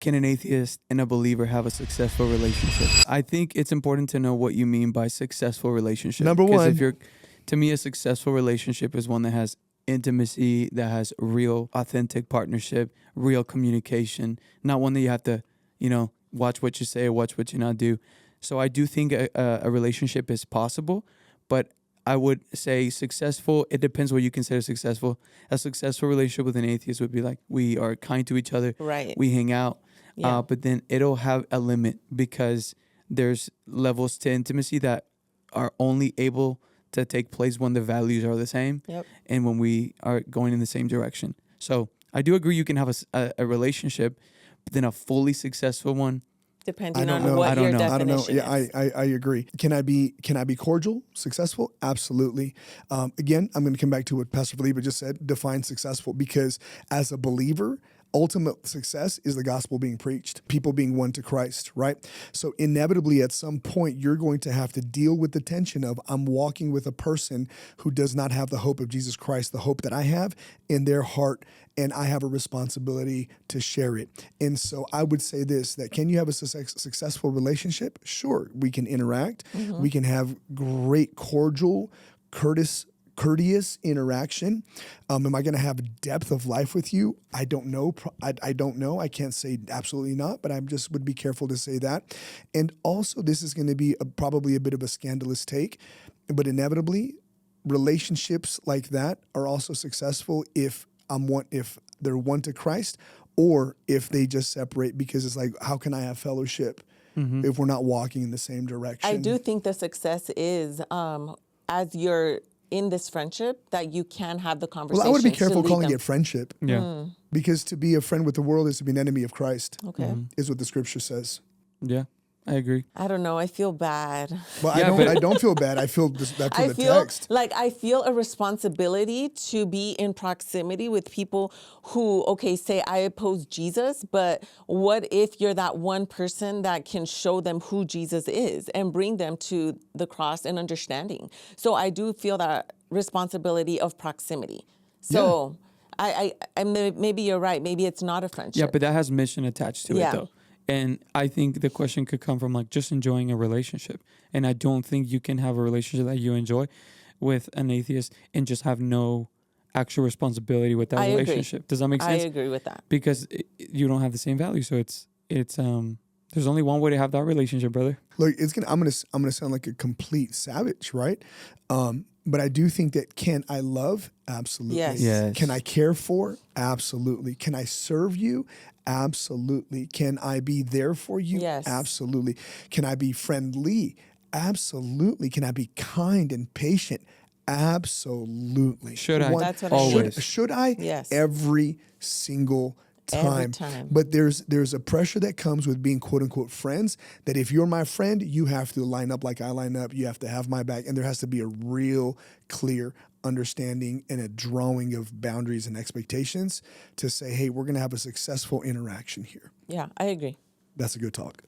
can an atheist and a believer have a successful relationship? I think it's important to know what you mean by successful relationship. Number 'Cause one, to me, a successful relationship is one that has intimacy, that has real, authentic partnership, real communication, not one that you have to, watch what you say or watch what you not do. So I do think a relationship is possible, but I would say successful, it depends what you consider successful. A successful relationship with an atheist would be like, we are kind to each other, Right. we hang out, Yeah. but then it'll have a limit because there's levels to intimacy that are only able to take place when the values are the same Yep. and when we are going in the same direction. So I do agree you can have a relationship, but then a fully successful one, Depending don't on know. what I don't your know. I don't know. definition Yeah, is. I agree. Can I be cordial, successful? Absolutely. Again, I'm going to come back to what Pastor Felipe just said. Define successful, because as a believer, ultimate success is the gospel being preached, people being won to Christ, right? So inevitably, at some point, you're going to have to deal with the tension of, I'm walking with a person who does not have the hope of Jesus Christ, the hope that I have in their heart, and I have a responsibility to share it. And so I would say this, that can you have a successful relationship? Sure, we can interact. We can have great, cordial, courteous interaction. Am I going to have depth of life with you? I don't know. I don't know. I can't say absolutely not, but I just would be careful to say that. And also, this is going to be probably a bit of a scandalous take, but inevitably, relationships like that are also successful if they're one to Christ, or if they just separate, because it's like, how can I have fellowship if we're not walking in the same direction? I do think the success is as you're in this friendship that you can have the conversation. Well, I would be careful calling it friendship. yeah, Because to be a friend with the world is to be an enemy of Christ, Okay. is what the scripture says. yeah, I agree. I don't know. I feel bad. Well, Yeah, I don't feel bad. I feel that's what I the feel text. like I feel a responsibility to be in proximity with people who, okay, say I oppose Jesus, but what if you're that one person that can show them who Jesus is and bring them to the cross and understanding? So I do feel that responsibility of proximity. So I maybe you're right. Maybe it's not a friendship. Yeah, but that has mission attached to it Yeah. though. And I think the question could come from like just enjoying a relationship. And I don't think you can have a relationship that you enjoy with an atheist and just have no actual responsibility with that I agree. relationship. Does that make sense? I agree with that. Because you don't have the same value. So it's there's only one way to have that relationship, brother. Look, I'm gonna sound like a complete savage, right? But I do think that, can I love? Absolutely. Yes. Yes. Can I care for? Absolutely. Can I serve you? Absolutely. Can I be there for you? Yes. Absolutely. Can I be friendly? Absolutely. Can I be kind and patient? Absolutely. Should I? That's what I mean. Always. Should I? Yes. Every single time. Every time. But there's a pressure that comes with being quote unquote friends, that if you're my friend, you have to line up like I line up. You have to have my back. And there has to be a real clear understanding and a drawing of boundaries and expectations to say, hey, we're going to have a successful interaction here. Yeah, I agree. That's a good talk.